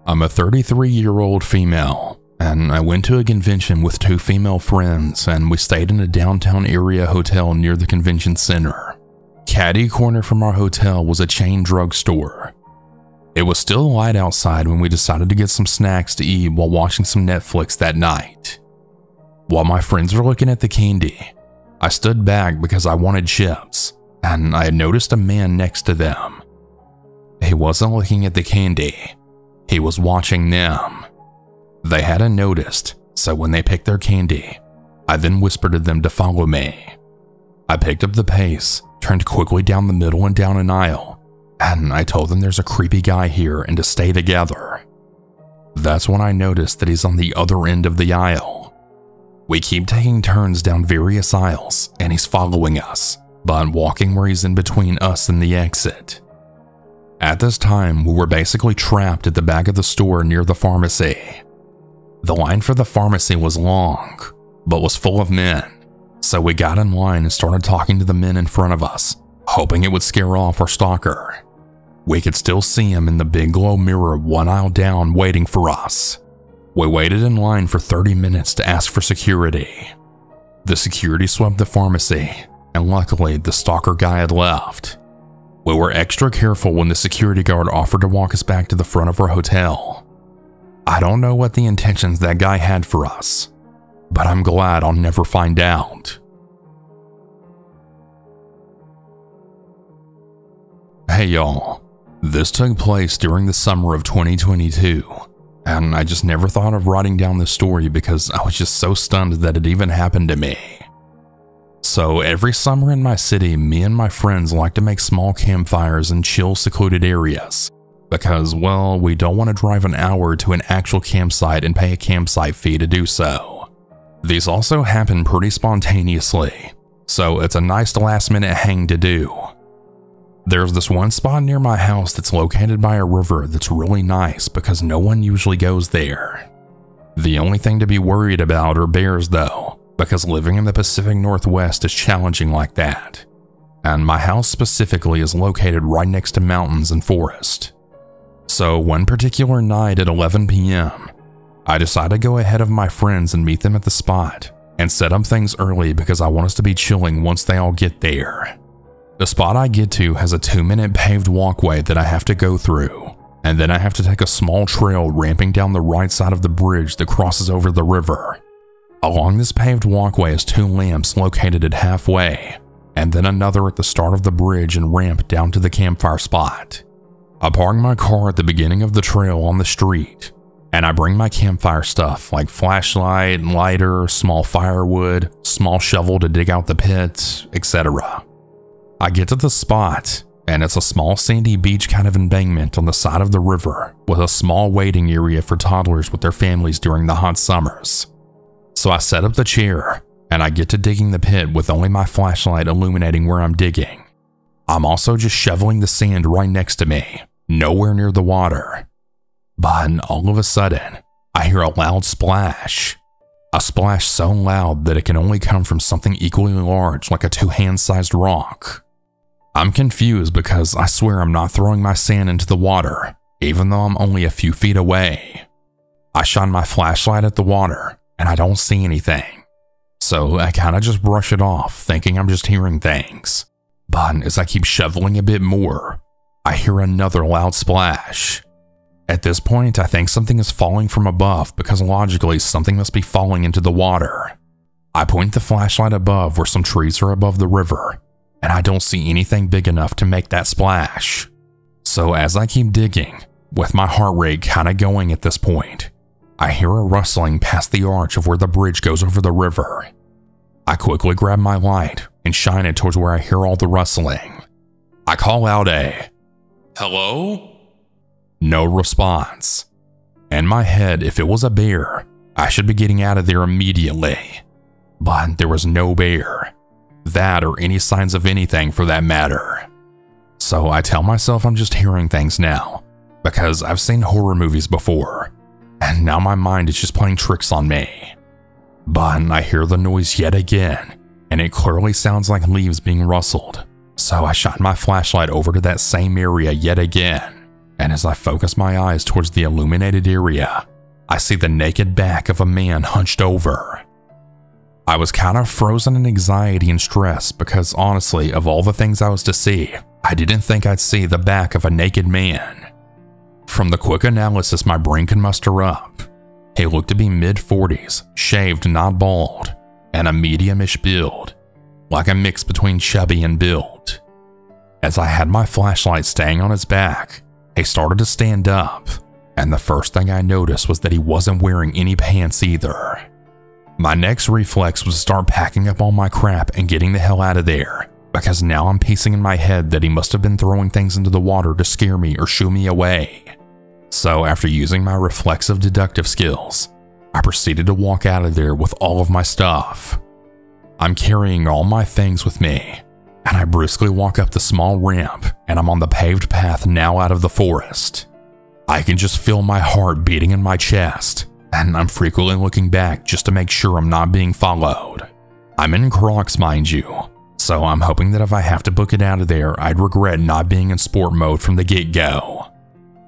I'm a 33-year-old female, and I went to a convention with 2 female friends, and we stayed in a downtown area hotel near the convention center. Caddy corner from our hotel was a chain drugstore. It was still light outside when we decided to get some snacks to eat while watching some Netflix that night. While my friends were looking at the candy, I stood back because I wanted chips, and I had noticed a man next to them. He wasn't looking at the candy. He was watching them. They hadn't noticed, so when they picked their candy, I then whispered to them to follow me. I picked up the pace, turned quickly down the middle and down an aisle, and I told them there's a creepy guy here and to stay together. That's when I noticed that he's on the other end of the aisle. We keep taking turns down various aisles, and he's following us, but walking where he's in between us and the exit. At this time, we were basically trapped at the back of the store near the pharmacy. The line for the pharmacy was long, but was full of men, so we got in line and started talking to the men in front of us, hoping it would scare off our stalker. We could still see him in the big glow mirror 1 aisle down waiting for us. We waited in line for 30 minutes to ask for security. The security swept the pharmacy, and luckily the stalker guy had left. We were extra careful when the security guard offered to walk us back to the front of our hotel. I don't know what the intentions that guy had for us, but I'm glad I'll never find out. Hey y'all, this took place during the summer of 2022, and I just never thought of writing down this story because I was just so stunned that it even happened to me. So every summer in my city, me and my friends like to make small campfires in chill, secluded areas because, well, we don't want to drive an hour to an actual campsite and pay a campsite fee to do so. These also happen pretty spontaneously, so it's a nice last-minute hang to do. There's this one spot near my house that's located by a river that's really nice because no one usually goes there. The only thing to be worried about are bears though, because living in the Pacific Northwest is challenging like that. And my house specifically is located right next to mountains and forest. So one particular night at 11 p.m., I decided to go ahead of my friends and meet them at the spot and set up things early because I want us to be chilling once they all get there. The spot I get to has a 2-minute paved walkway that I have to go through, and then I have to take a small trail ramping down the right side of the bridge that crosses over the river. Along this paved walkway is 2 lamps located at halfway, and then another at the start of the bridge and ramp down to the campfire spot. I park my car at the beginning of the trail on the street, and I bring my campfire stuff like flashlight, lighter, small firewood, small shovel to dig out the pit, etc. I get to the spot, and it's a small sandy beach kind of embankment on the side of the river with a small waiting area for toddlers with their families during the hot summers. So I set up the chair, and I get to digging the pit with only my flashlight illuminating where I'm digging. I'm also just shoveling the sand right next to me, nowhere near the water. But all of a sudden, I hear a loud splash. A splash so loud that it can only come from something equally large like a 2-hand-sized rock. I'm confused because I swear I'm not throwing my sand into the water, even though I'm only a few feet away. I shine my flashlight at the water, and I don't see anything. So I kind of just brush it off, thinking I'm just hearing things. But as I keep shoveling a bit more, I hear another loud splash. At this point, I think something is falling from above because logically something must be falling into the water. I point the flashlight above where some trees are above the river, and I don't see anything big enough to make that splash. So as I keep digging, with my heart rate kind of going at this point, I hear a rustling past the arch of where the bridge goes over the river. I quickly grab my light and shine it towards where I hear all the rustling. I call out a, "Hello?" No response. In my head, if it was a bear, I should be getting out of there immediately. But there was no bear. That or any signs of anything for that matter. So I tell myself I'm just hearing things now, because I've seen horror movies before, and now my mind is just playing tricks on me. But I hear the noise yet again, and it clearly sounds like leaves being rustled, so I shine my flashlight over to that same area yet again, and as I focus my eyes towards the illuminated area, I see the naked back of a man hunched over. I was kind of frozen in anxiety and stress because honestly, of all the things I was to see, I didn't think I'd see the back of a naked man. From the quick analysis my brain could muster up, he looked to be mid-40s, shaved, not bald, and a medium-ish build, like a mix between chubby and built. As I had my flashlight staying on his back, he started to stand up, and the first thing I noticed was that he wasn't wearing any pants either. My next reflex was to start packing up all my crap and getting the hell out of there, because now I'm piecing in my head that he must have been throwing things into the water to scare me or shoo me away. So after using my reflexive deductive skills, I proceeded to walk out of there with all of my stuff. I'm carrying all my things with me, and I brusquely walk up the small ramp, and I'm on the paved path now out of the forest. I can just feel my heart beating in my chest, and I'm frequently looking back just to make sure I'm not being followed. I'm in Crocs, mind you, so I'm hoping that if I have to book it out of there, I'd regret not being in sport mode from the get-go.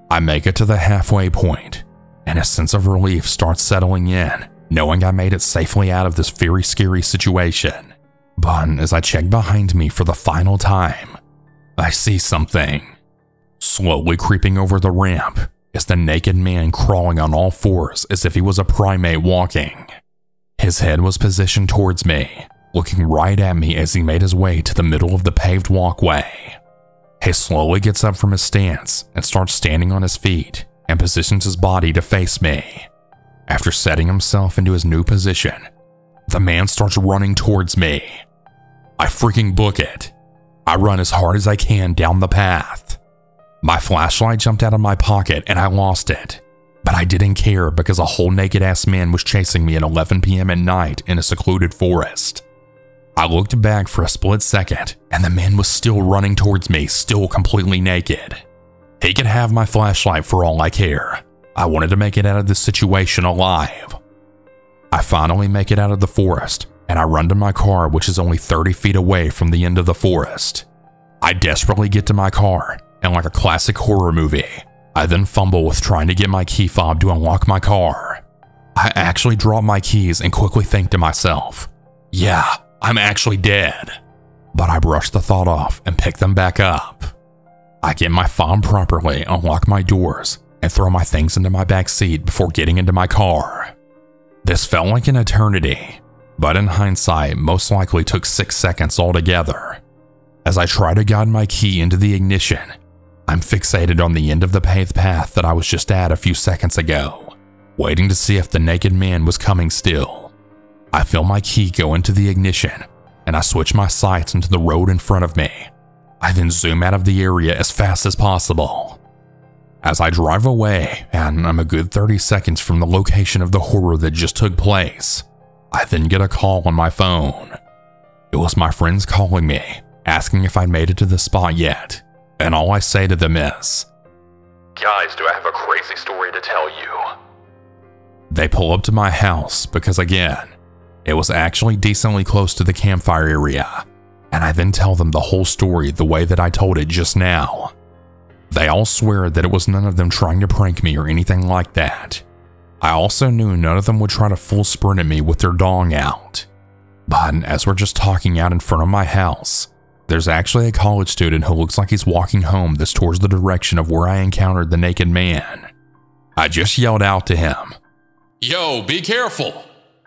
I make it to the halfway point, and a sense of relief starts settling in, knowing I made it safely out of this very scary situation. But as I check behind me for the final time, I see something. Slowly creeping over the ramp is the naked man crawling on all fours as if he was a primate walking. His head was positioned towards me, looking right at me as he made his way to the middle of the paved walkway. He slowly gets up from his stance and starts standing on his feet and positions his body to face me. After setting himself into his new position, the man starts running towards me. I freaking book it. I run as hard as I can down the path. My flashlight jumped out of my pocket and I lost it, but I didn't care because a whole naked ass man was chasing me at 11 p.m. at night in a secluded forest. I looked back for a split second and the man was still running towards me, still completely naked. He could have my flashlight for all I care. I wanted to make it out of this situation alive. I finally make it out of the forest and I run to my car, which is only 30 feet away from the end of the forest. I desperately get to my car, and like a classic horror movie, I then fumble with trying to get my key fob to unlock my car. I actually drop my keys and quickly think to myself, yeah, I'm actually dead. But I brush the thought off and pick them back up. I get my fob properly, unlock my doors, and throw my things into my back seat before getting into my car. This felt like an eternity, but in hindsight, most likely took 6 seconds altogether. As I try to guide my key into the ignition, I'm fixated on the end of the paved path that I was just at a few seconds ago, waiting to see if the naked man was coming still. I feel my key go into the ignition, and I switch my sights into the road in front of me. I then zoom out of the area as fast as possible. As I drive away, and I'm a good 30 seconds from the location of the horror that just took place, I then get a call on my phone. It was my friends calling me, asking if I'd made it to the spot yet, and all I say to them is, "Guys, do I have a crazy story to tell you?" They pull up to my house because again, it was actually decently close to the campfire area, and I then tell them the whole story the way that I told it just now. They all swear that it was none of them trying to prank me or anything like that. I also knew none of them would try to full sprint at me with their dong out. But as we're just talking out in front of my house, there's actually a college student who looks like he's walking home that's towards the direction of where I encountered the naked man. I just yelled out to him, "Yo, be careful!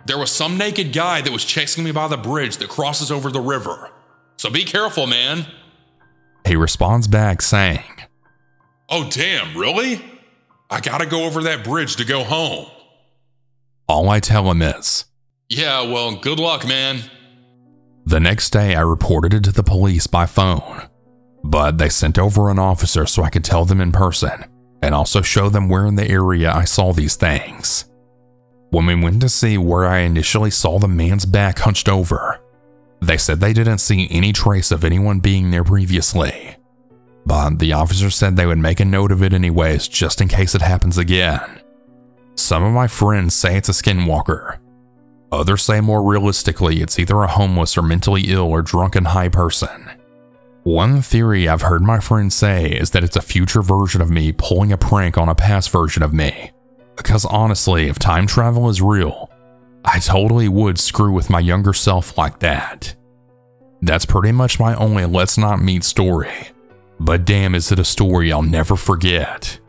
There was some naked guy that was chasing me by the bridge that crosses over the river. So be careful, man." He responds back saying, "Oh damn, really? I gotta go over that bridge to go home." All I tell him is, "Yeah, well, good luck, man." The next day I reported it to the police by phone, but they sent over an officer so I could tell them in person and also show them where in the area I saw these things. When we went to see where I initially saw the man's back hunched over, they said they didn't see any trace of anyone being there previously. But the officer said they would make a note of it anyways just in case it happens again. Some of my friends say it's a skinwalker. Others say more realistically it's either a homeless or mentally ill or drunken high person. One theory I've heard my friends say is that it's a future version of me pulling a prank on a past version of me. Because honestly, if time travel is real, I totally would screw with my younger self like that. That's pretty much my only let's not meet story. But damn, is it a story I'll never forget.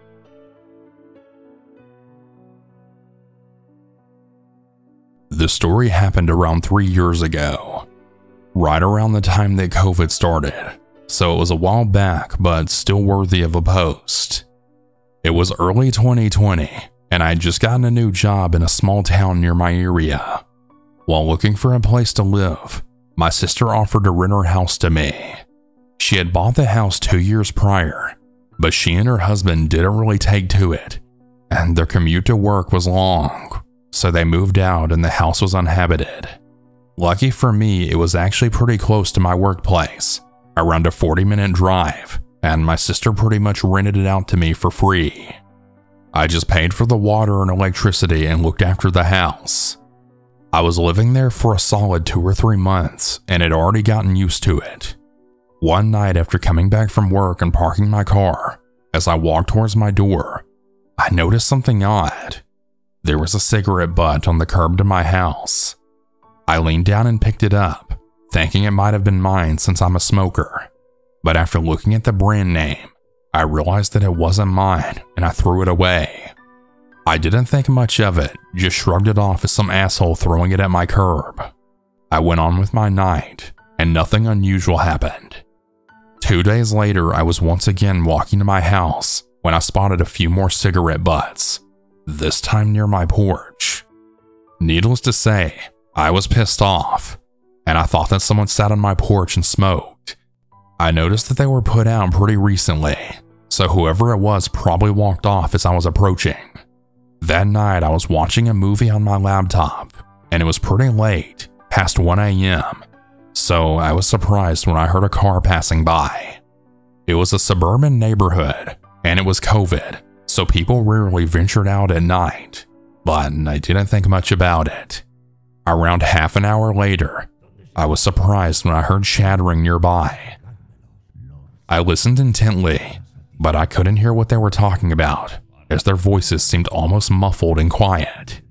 The story happened around 3 years ago, right around the time that COVID started, so it was a while back, but still worthy of a post. It was early 2020, and I had just gotten a new job in a small town near my area. While looking for a place to live, my sister offered to rent her house to me. She had bought the house 2 years prior, but she and her husband didn't really take to it, and their commute to work was long, so they moved out and the house was uninhabited. Lucky for me, it was actually pretty close to my workplace, around a 40-minute drive, and my sister pretty much rented it out to me for free. I just paid for the water and electricity and looked after the house. I was living there for a solid 2 or 3 months and had already gotten used to it. One night after coming back from work and parking my car, as I walked towards my door, I noticed something odd. There was a cigarette butt on the curb to my house. I leaned down and picked it up, thinking it might have been mine since I'm a smoker. But after looking at the brand name, I realized that it wasn't mine and I threw it away. I didn't think much of it, just shrugged it off as some asshole throwing it at my curb. I went on with my night, and nothing unusual happened. 2 days later, I was once again walking to my house when I spotted a few more cigarette butts, this time near my porch. Needless to say, I was pissed off, and I thought that someone sat on my porch and smoked. I noticed that they were put out pretty recently, so whoever it was probably walked off as I was approaching. That night, I was watching a movie on my laptop, and it was pretty late, past 1 a.m., so I was surprised when I heard a car passing by. It was a suburban neighborhood, and it was COVID, so people rarely ventured out at night, but I didn't think much about it. Around half an hour later, I was surprised when I heard chattering nearby. I listened intently, but I couldn't hear what they were talking about, as their voices seemed almost muffled and quiet.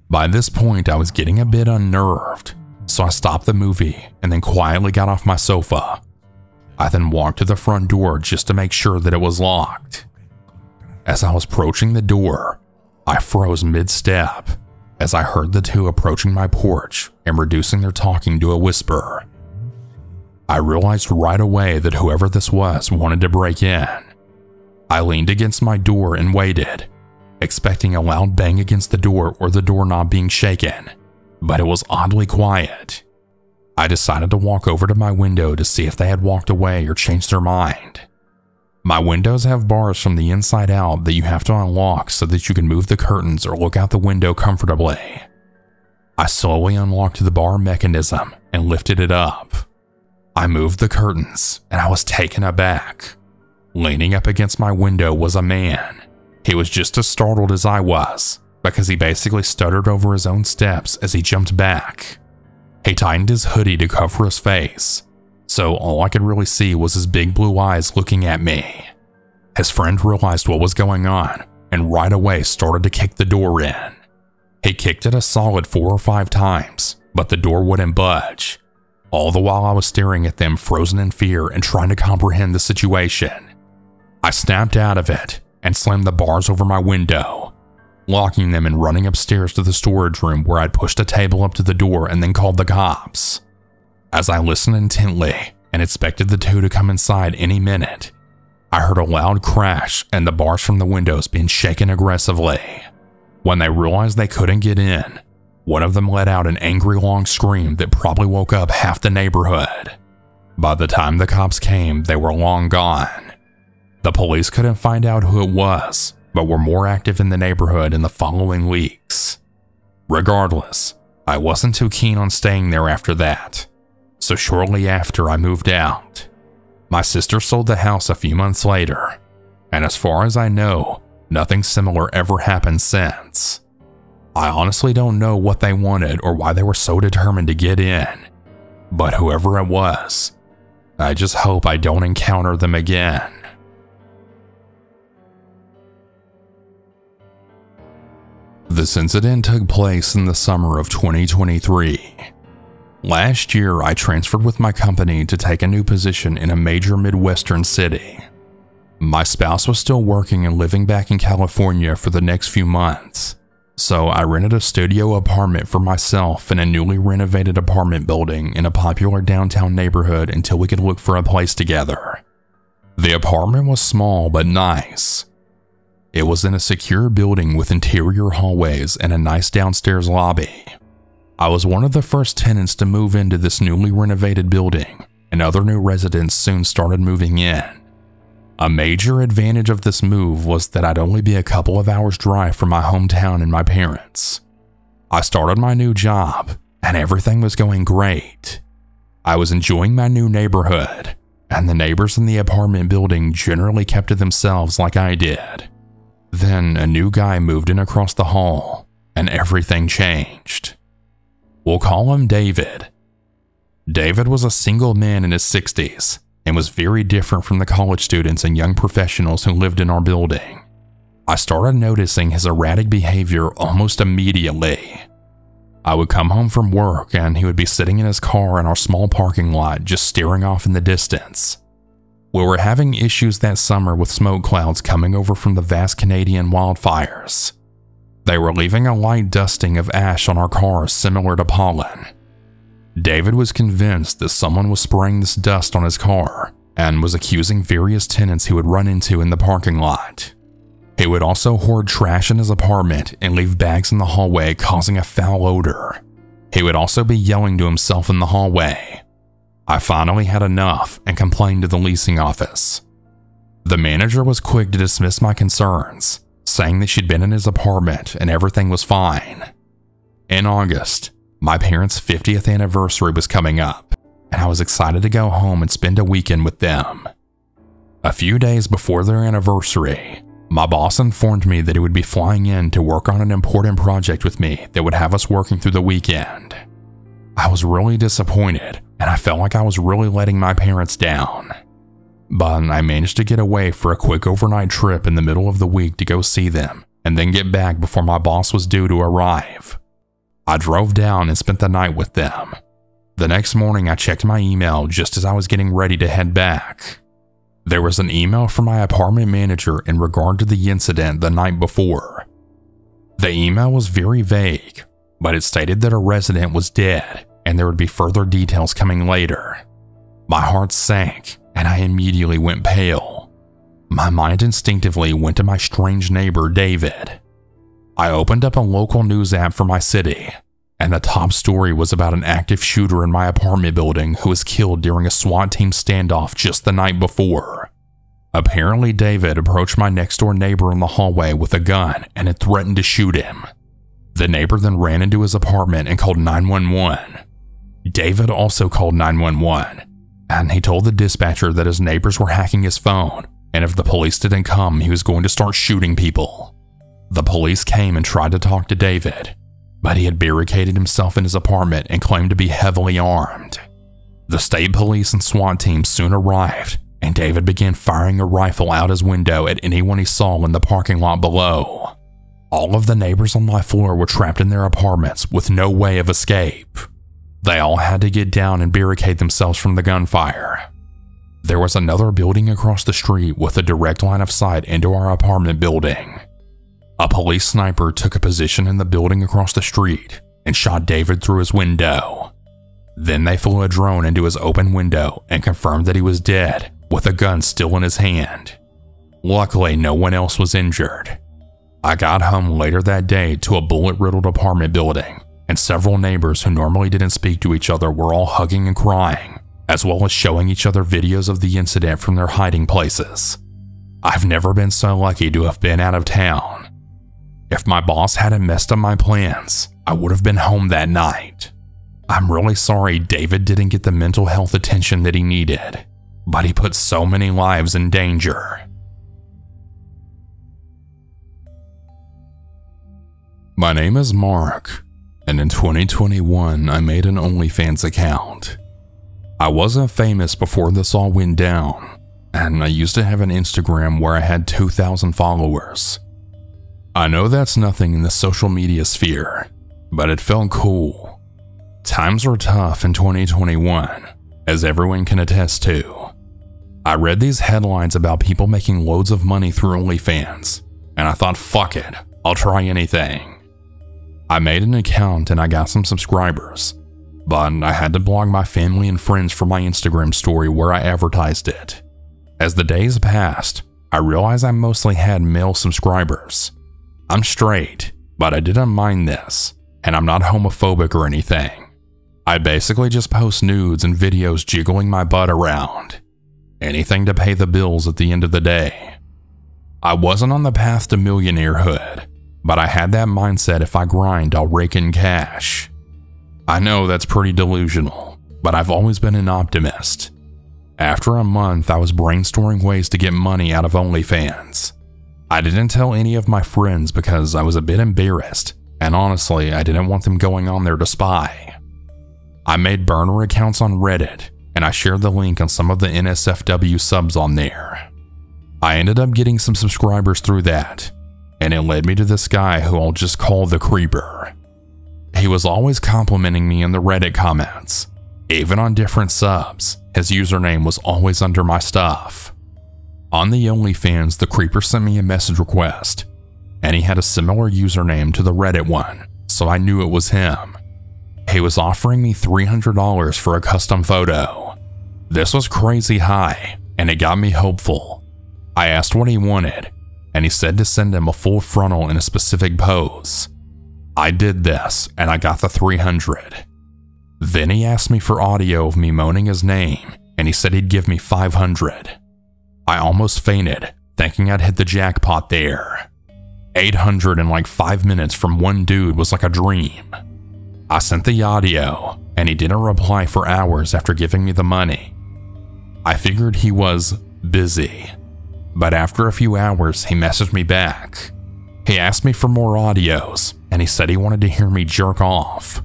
By this point, I was getting a bit unnerved, so I stopped the movie and then quietly got off my sofa. I then walked to the front door just to make sure that it was locked. As I was approaching the door, I froze mid-step as I heard the two approaching my porch and reducing their talking to a whisper. I realized right away that whoever this was wanted to break in. I leaned against my door and waited, expecting a loud bang against the door or the doorknob being shaken, but it was oddly quiet. I decided to walk over to my window to see if they had walked away or changed their mind. My windows have bars from the inside out that you have to unlock so that you can move the curtains or look out the window comfortably. I slowly unlocked the bar mechanism and lifted it up. I moved the curtains and I was taken aback. Leaning up against my window was a man. He was just as startled as I was because he basically stuttered over his own steps as he jumped back. He tightened his hoodie to cover his face, so all I could really see was his big blue eyes looking at me. His friend realized what was going on and right away started to kick the door in. He kicked it a solid 4 or 5 times, but the door wouldn't budge. All the while I was staring at them frozen in fear and trying to comprehend the situation. I snapped out of it and slammed the bars over my window, locking them and running upstairs to the storage room where I'd pushed a table up to the door and then called the cops. As I listened intently and expected the two to come inside any minute, I heard a loud crash and the bars from the windows being shaken aggressively. When they realized they couldn't get in, one of them let out an angry long scream that probably woke up half the neighborhood. By the time the cops came, they were long gone. The police couldn't find out who it was, but were more active in the neighborhood in the following weeks. Regardless, I wasn't too keen on staying there after that, so shortly after I moved out. My sister sold the house a few months later, and as far as I know, nothing similar ever happened since. I honestly don't know what they wanted or why they were so determined to get in, but whoever it was, I just hope I don't encounter them again. This incident took place in the summer of 2023. Last year, I transferred with my company to take a new position in a major Midwestern city. My spouse was still working and living back in California for the next few months, so I rented a studio apartment for myself in a newly renovated apartment building in a popular downtown neighborhood until we could look for a place together. The apartment was small but nice. It was in a secure building with interior hallways and a nice downstairs lobby. I was one of the first tenants to move into this newly renovated building, and other new residents soon started moving in. A major advantage of this move was that I'd only be a couple of hours' drive from my hometown and my parents. I started my new job, and everything was going great. I was enjoying my new neighborhood, and the neighbors in the apartment building generally kept to themselves like I did. Then a new guy moved in across the hall, and everything changed. We'll call him David. David was a single man in his 60s and was very different from the college students and young professionals who lived in our building. I started noticing his erratic behavior almost immediately. I would come home from work and he would be sitting in his car in our small parking lot just staring off in the distance. We were having issues that summer with smoke clouds coming over from the vast Canadian wildfires. They were leaving a light dusting of ash on our cars similar to pollen. David was convinced that someone was spraying this dust on his car and was accusing various tenants he would run into in the parking lot. He would also hoard trash in his apartment and leave bags in the hallway causing a foul odor. He would also be yelling to himself in the hallway. I finally had enough and complained to the leasing office. The manager was quick to dismiss my concerns, saying that she'd been in his apartment and everything was fine. In August, my parents' 50th anniversary was coming up, and I was excited to go home and spend a weekend with them. A few days before their anniversary, my boss informed me that he would be flying in to work on an important project with me that would have us working through the weekend. I was really disappointed, and I felt like I was really letting my parents down. But I managed to get away for a quick overnight trip in the middle of the week to go see them, and then get back before my boss was due to arrive. I drove down and spent the night with them. The next morning, I checked my email just as I was getting ready to head back. There was an email from my apartment manager in regard to the incident the night before. The email was very vague, but it stated that a resident was dead and there would be further details coming later. My heart sank and I immediately went pale. My mind instinctively went to my strange neighbor, David. I opened up a local news app for my city, and the top story was about an active shooter in my apartment building who was killed during a SWAT team standoff just the night before. Apparently, David approached my next-door neighbor in the hallway with a gun and had threatened to shoot him. The neighbor then ran into his apartment and called 911. David also called 911, and he told the dispatcher that his neighbors were hacking his phone, and if the police didn't come, he was going to start shooting people. The police came and tried to talk to David, but he had barricaded himself in his apartment and claimed to be heavily armed. The state police and SWAT teams soon arrived, and David began firing a rifle out his window at anyone he saw in the parking lot below. All of the neighbors on my floor were trapped in their apartments with no way of escape. They all had to get down and barricade themselves from the gunfire. There was another building across the street with a direct line of sight into our apartment building. A police sniper took a position in the building across the street and shot David through his window. Then they flew a drone into his open window and confirmed that he was dead with a gun still in his hand. Luckily, no one else was injured. I got home later that day to a bullet-riddled apartment building, and several neighbors who normally didn't speak to each other were all hugging and crying, as well as showing each other videos of the incident from their hiding places. I've never been so lucky to have been out of town. If my boss hadn't messed up my plans, I would have been home that night. I'm really sorry David didn't get the mental health attention that he needed, but he put so many lives in danger. My name is Mark, and in 2021 I made an OnlyFans account. I wasn't famous before this all went down, and I used to have an Instagram where I had 2,000 followers. I know that's nothing in the social media sphere, but it felt cool. Times were tough in 2021, as everyone can attest to. I read these headlines about people making loads of money through OnlyFans, and I thought, fuck it, I'll try anything. I made an account and I got some subscribers, but I had to block my family and friends from my Instagram story where I advertised it. As the days passed, I realized I mostly had male subscribers. I'm straight, but I didn't mind this, and I'm not homophobic or anything. I basically just post nudes and videos jiggling my butt around. Anything to pay the bills at the end of the day. I wasn't on the path to millionairehood, but I had that mindset if I grind, I'll rake in cash. I know that's pretty delusional, but I've always been an optimist. After a month, I was brainstorming ways to get money out of OnlyFans. I didn't tell any of my friends because I was a bit embarrassed, and honestly, I didn't want them going on there to spy. I made burner accounts on Reddit, and I shared the link on some of the NSFW subs on there. I ended up getting some subscribers through that, and it led me to this guy who I'll just call the Creeper. He was always complimenting me in the Reddit comments. Even on different subs, his username was always under my stuff. On the OnlyFans, the Creeper sent me a message request, and he had a similar username to the Reddit one, so I knew it was him. He was offering me $300 for a custom photo. This was crazy high, and it got me hopeful. I asked what he wanted, and he said to send him a full frontal in a specific pose. I did this, and I got the $300. Then he asked me for audio of me moaning his name, and he said he'd give me $500. I almost fainted, thinking I'd hit the jackpot there. $800 in like 5 minutes from one dude was like a dream. I sent the audio, and he didn't reply for hours after giving me the money. I figured he was busy, but after a few hours, he messaged me back. He asked me for more audios, and he said he wanted to hear me jerk off.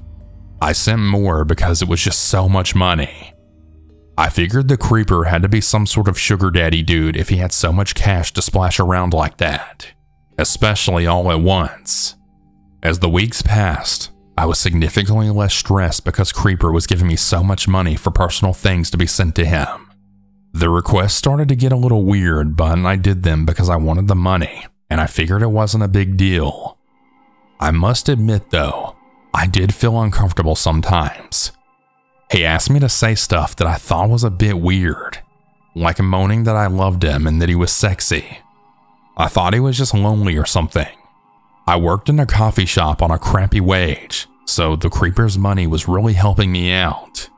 I sent more because it was just so much money. I figured the Creeper had to be some sort of sugar daddy dude if he had so much cash to splash around like that, especially all at once. As the weeks passed, I was significantly less stressed because Creeper was giving me so much money for personal things to be sent to him. The requests started to get a little weird, but I did them because I wanted the money, and I figured it wasn't a big deal. I must admit though, I did feel uncomfortable sometimes. He asked me to say stuff that I thought was a bit weird, like moaning that I loved him and that he was sexy. I thought he was just lonely or something. I worked in a coffee shop on a crappy wage, so the Creeper's money was really helping me out.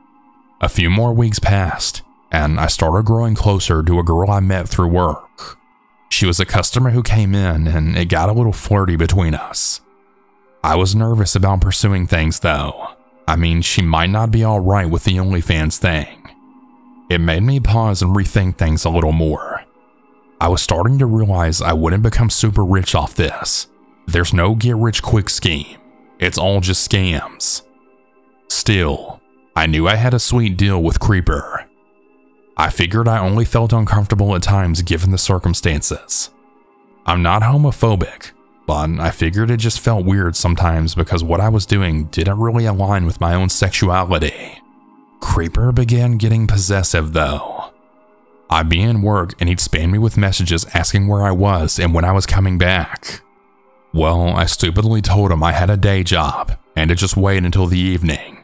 A few more weeks passed, and I started growing closer to a girl I met through work. She was a customer who came in, and it got a little flirty between us. I was nervous about pursuing things though. I mean, she might not be alright with the OnlyFans thing. It made me pause and rethink things a little more. I was starting to realize I wouldn't become super rich off this. There's no get-rich-quick scheme. It's all just scams. Still, I knew I had a sweet deal with Creeper. I figured I only felt uncomfortable at times given the circumstances. I'm not homophobic, but I figured it just felt weird sometimes because what I was doing didn't really align with my own sexuality. Creeper began getting possessive though. I'd be in work and he'd spam me with messages asking where I was and when I was coming back. Well, I stupidly told him I had a day job and to just wait until the evening.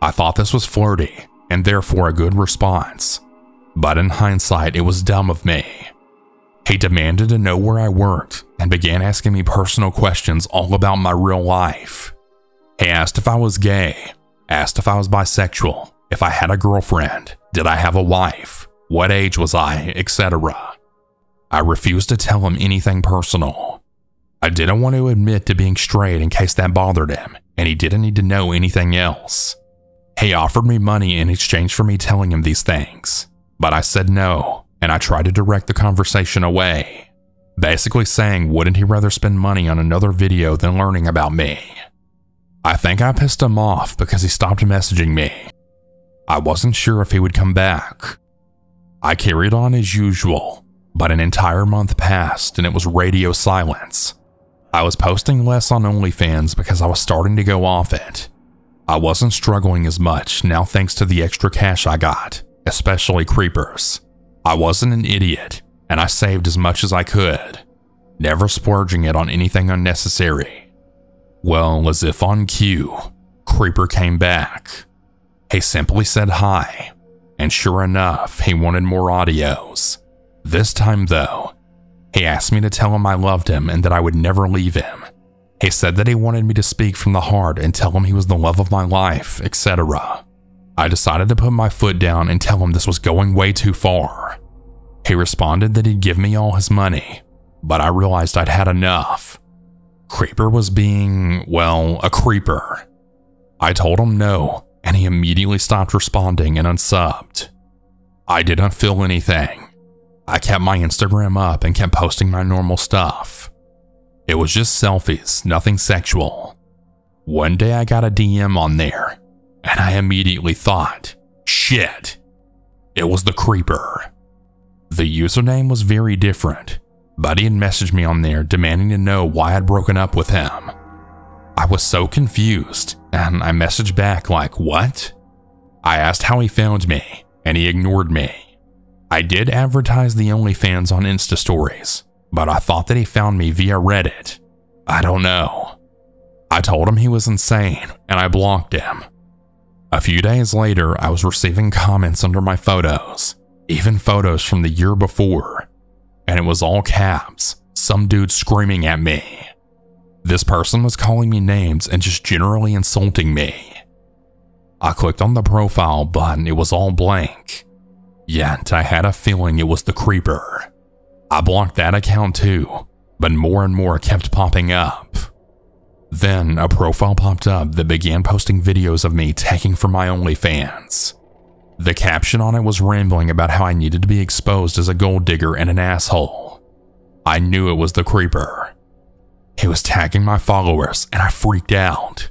I thought this was flirty and therefore a good response, but in hindsight it was dumb of me. He demanded to know where I worked and began asking me personal questions all about my real life. He asked if I was gay, asked if I was bisexual, if I had a girlfriend, did I have a wife, what age was I, etc. I refused to tell him anything personal. I didn't want to admit to being straight in case that bothered him, and he didn't need to know anything else. He offered me money in exchange for me telling him these things, but I said no, and I tried to direct the conversation away, basically saying wouldn't he rather spend money on another video than learning about me. I think I pissed him off because he stopped messaging me. I wasn't sure if he would come back. I carried on as usual, but an entire month passed and it was radio silence. I was posting less on OnlyFans because I was starting to go off it. I wasn't struggling as much now thanks to the extra cash I got, especially creepers. I wasn't an idiot, and I saved as much as I could, never splurging it on anything unnecessary. Well, as if on cue, Creeper came back. He simply said hi, and sure enough, he wanted more audios. This time though, he asked me to tell him I loved him and that I would never leave him. He said that he wanted me to speak from the heart and tell him he was the love of my life, etc. I decided to put my foot down and tell him this was going way too far. He responded that he'd give me all his money, but I realized I'd had enough. Creeper was being, well, a creeper. I told him no, and he immediately stopped responding and unsubbed. I didn't feel anything. I kept my Instagram up and kept posting my normal stuff. It was just selfies, nothing sexual. One day I got a DM on there, and I immediately thought, shit, it was the Creeper. The username was very different, but he had messaged me on there demanding to know why I'd broken up with him. I was so confused, and I messaged back like, what? I asked how he found me, and he ignored me. I did advertise the OnlyFans on Insta stories, but I thought that he found me via Reddit. I don't know. I told him he was insane, and I blocked him. A few days later, I was receiving comments under my photos, even photos from the year before, and it was all caps, some dude screaming at me. This person was calling me names and just generally insulting me. I clicked on the profile button, it was all blank. Yet I had a feeling it was the Creeper. I blocked that account too, but more and more kept popping up. Then a profile popped up that began posting videos of me taking from my OnlyFans. The caption on it was rambling about how I needed to be exposed as a gold digger and an asshole. I knew it was the Creeper. He was tagging my followers and I freaked out.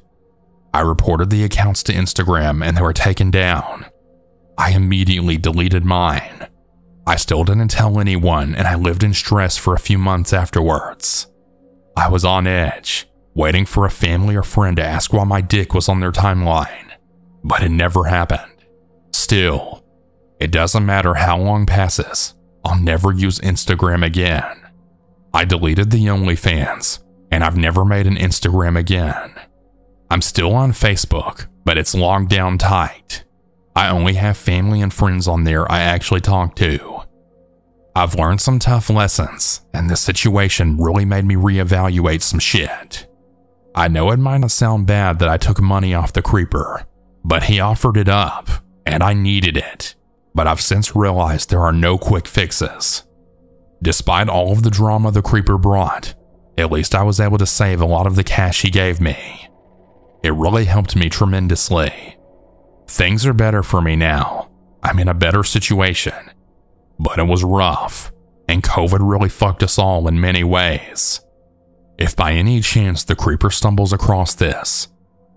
I reported the accounts to Instagram and they were taken down. I immediately deleted mine. I still didn't tell anyone and I lived in stress for a few months afterwards. I was on edge, waiting for a family or friend to ask why my dick was on their timeline, but it never happened. Still, it doesn't matter how long passes, I'll never use Instagram again. I deleted the OnlyFans, and I've never made an Instagram again. I'm still on Facebook, but it's logged down tight. I only have family and friends on there I actually talk to. I've learned some tough lessons, and this situation really made me reevaluate some shit. I know it might not sound bad that I took money off the Creeper, but he offered it up, and I needed it. But I've since realized there are no quick fixes. Despite all of the drama the Creeper brought, at least I was able to save a lot of the cash he gave me. It really helped me tremendously. Things are better for me now. I'm in a better situation. But it was rough, and COVID really fucked us all in many ways. If by any chance the Creeper stumbles across this,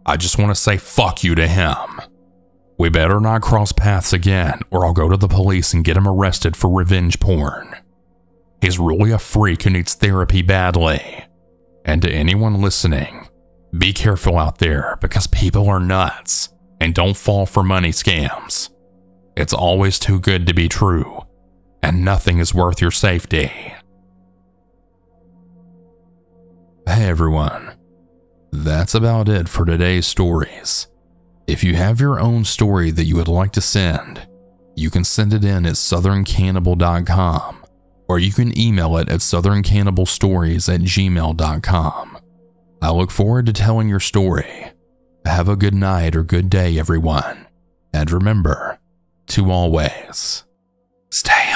I just want to say fuck you to him. We better not cross paths again or I'll go to the police and get him arrested for revenge porn. He's really a freak who needs therapy badly. And to anyone listening, be careful out there because people are nuts and don't fall for money scams. It's always too good to be true, and nothing is worth your safety. Hey everyone, that's about it for today's stories. If you have your own story that you would like to send, you can send it in at southerncannibal.com, or you can email it at southerncannibalstories@gmail.com. I look forward to telling your story. Have a good night or good day, everyone. And remember to always stay